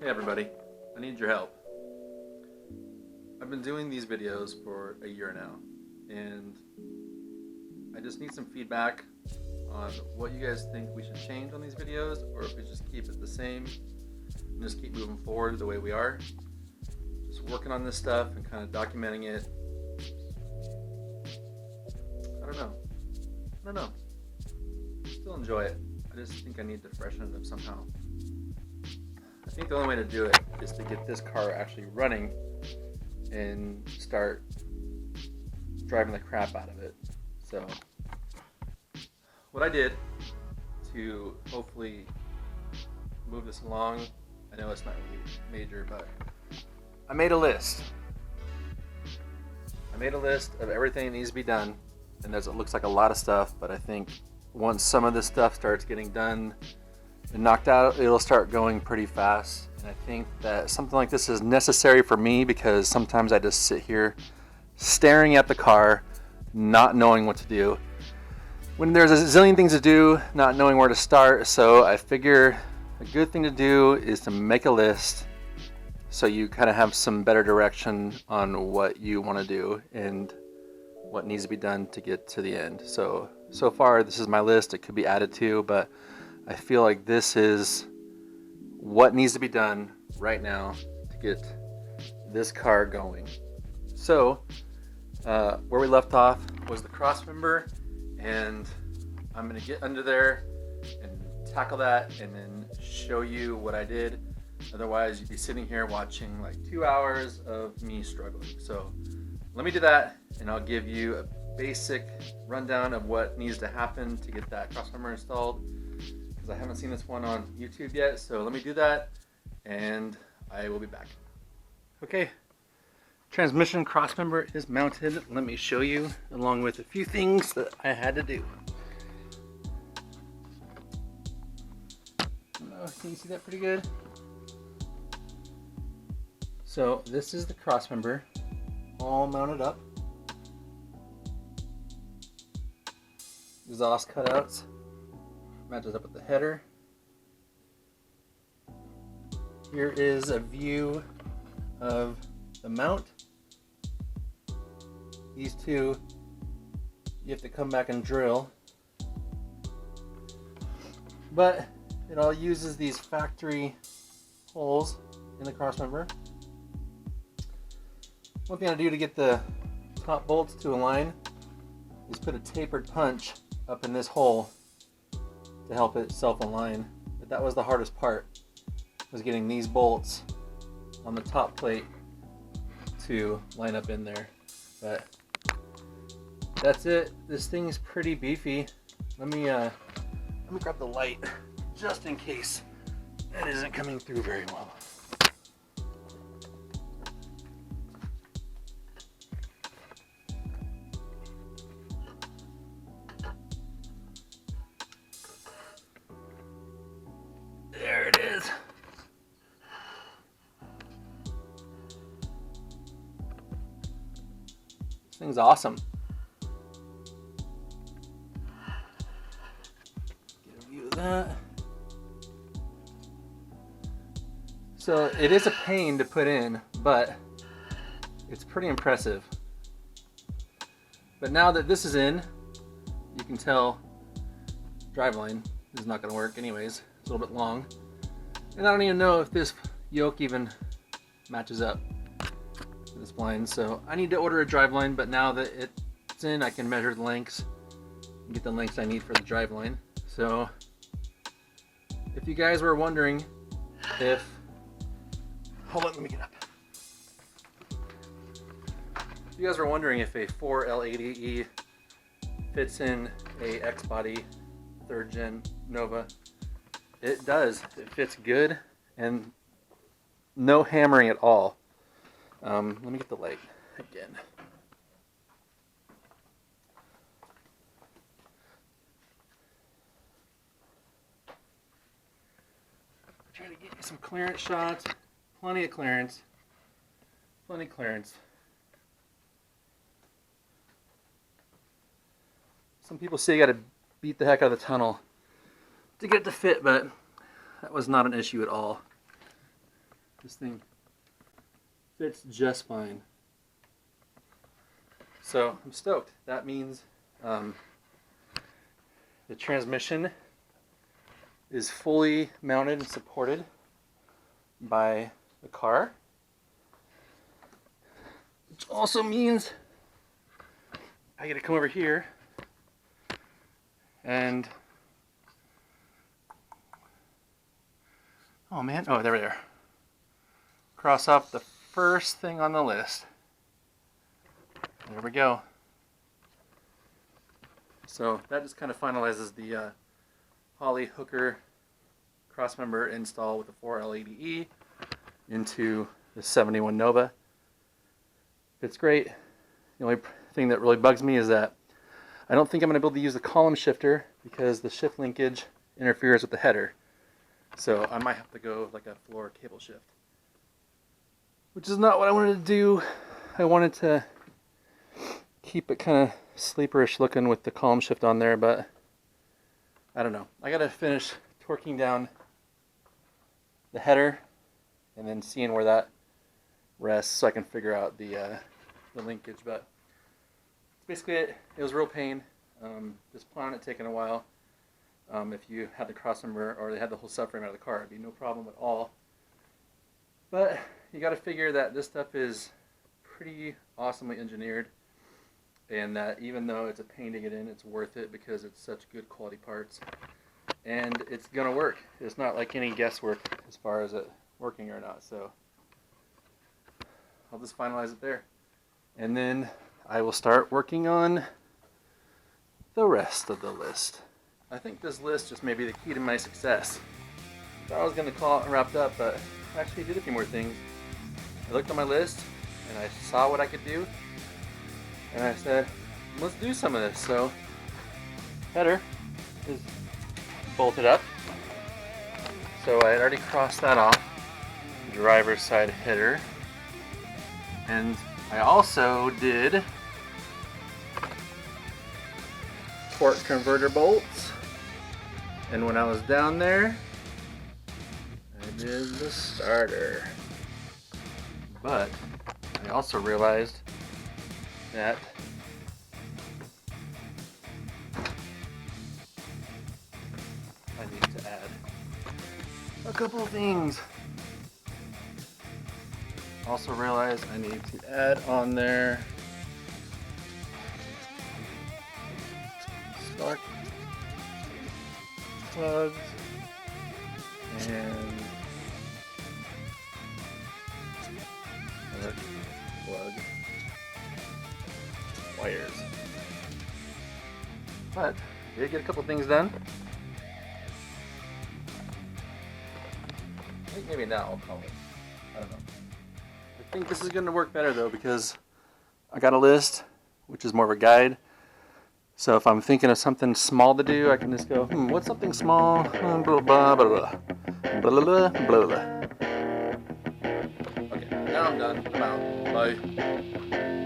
Hey everybody, I need your help. I've been doing these videos for a year now, and I just need some feedback on what you guys think we should change on these videos, or if we just keep it the same and just keep moving forward the way we are. Just working on this stuff and kind of documenting it. I don't know. Still enjoy it. I just think I need to freshen it up somehow. I think the only way to do it is to get this car actually running and start driving the crap out of it. So what I did to hopefully move this along, I know it's not really major, but I made a list. I made a list of everything that needs to be done, and it looks like a lot of stuff, but I think once some of this stuff starts getting done and knocked out, it'll start going pretty fast. And I think that something like this is necessary for me because sometimes I just sit here staring at the car, not knowing what to do. When there's a zillion things to do, not knowing where to start, so I figure a good thing to do is to make a list so you kind of have some better direction on what you want to do and what needs to be done to get to the end. So far this is my list. It could be added to, but I feel like this is what needs to be done right now to get this car going. So where we left off was the crossmember, and I'm going to get under there and tackle that and then show you what I did. Otherwise you'd be sitting here watching like 2 hours of me struggling. So let me do that, and I'll give you a basic rundown of what needs to happen to get that crossmember installed, because I haven't seen this one on YouTube yet. So let me do that and I will be back. Okay, transmission crossmember is mounted. Let me show you, along with a few things that I had to do. Can you see that pretty good? So this is the crossmember all mounted up. Exhaust cutouts, matches up with the header. Here is a view of the mount. These two you have to come back and drill, but it all uses these factory holes in the crossmember. One thing I do to get the top bolts to align is put a tapered punch up in this hole to help it self-align. But that was the hardest part, was getting these bolts on the top plate to line up in there. But that's it. This thing is pretty beefy. Let me grab the light just in case that isn't coming through very well. There it is. This thing's awesome. Get a view of that. So it is a pain to put in, but it's pretty impressive. But now that this is in, you can tell driveline is not going to work anyways. It's a little bit long, and I don't even know if this yoke even matches up to this blind, so I need to order a driveline. But now that it's in, I can measure the lengths and get the lengths I need for the driveline. So if you guys were wondering if, hold on, let me get up. If you guys were wondering if a 4L80E fits in a X-Body 3rd Gen Nova, it does. It fits good and no hammering at all. Let me get the light again. Try to get you some clearance shots. Plenty of clearance. Plenty of clearance. Some people say you gotta beat the heck out of the tunnel to get it to fit, but that was not an issue at all. This thing fits just fine. So I'm stoked. That means the transmission is fully mounted and supported by the car. Which also means I get to come over here and oh man, oh there we are. Cross off the first thing on the list. There we go. So that just kind of finalizes the Holley hooker crossmember install with the 4L80E into the 71 Nova. It's great. The only thing that really bugs me is that I don't think I'm going to be able to use the column shifter because the shift linkage interferes with the header. So I might have to go like a floor cable shift, which is not what I wanted to do. I wanted to keep it kind of sleeperish looking with the column shift on there, but I don't know. I got to finish torquing down the header and then seeing where that rests so I can figure out the linkage. But basically it was real pain. Just planning it taking a while. If you had the crossmember or they had the whole subframe out of the car, it'd be no problem at all. But you got to figure that this stuff is pretty awesomely engineered, and that even though it's a pain to get in, it's worth it because it's such good quality parts, and it's gonna work. It's not like any guesswork as far as it working or not. So I'll just finalize it there, and then I will start working on the rest of the list. I think this list just may be the key to my success. I thought I was gonna call it wrapped up, but I actually did a few more things. I looked on my list and I saw what I could do, and I said, let's do some of this. So header is bolted up. So I had already crossed that off, driver's side header. And I also did torque converter bolts. And when I was down there, I did the starter. But I also realized that I need to add a couple of things. Also realized I need to add on there spark plugs and plug wires. But I did get a couple things done. I think maybe now I'll call it. I don't know. I think this is going to work better though because I got a list, which is more of a guide. So if I'm thinking of something small to do, I can just go, what's something small? Blah, blah, blah, blah, blah, blah, blah, blah. Okay, now I'm done. I'm out. Bye.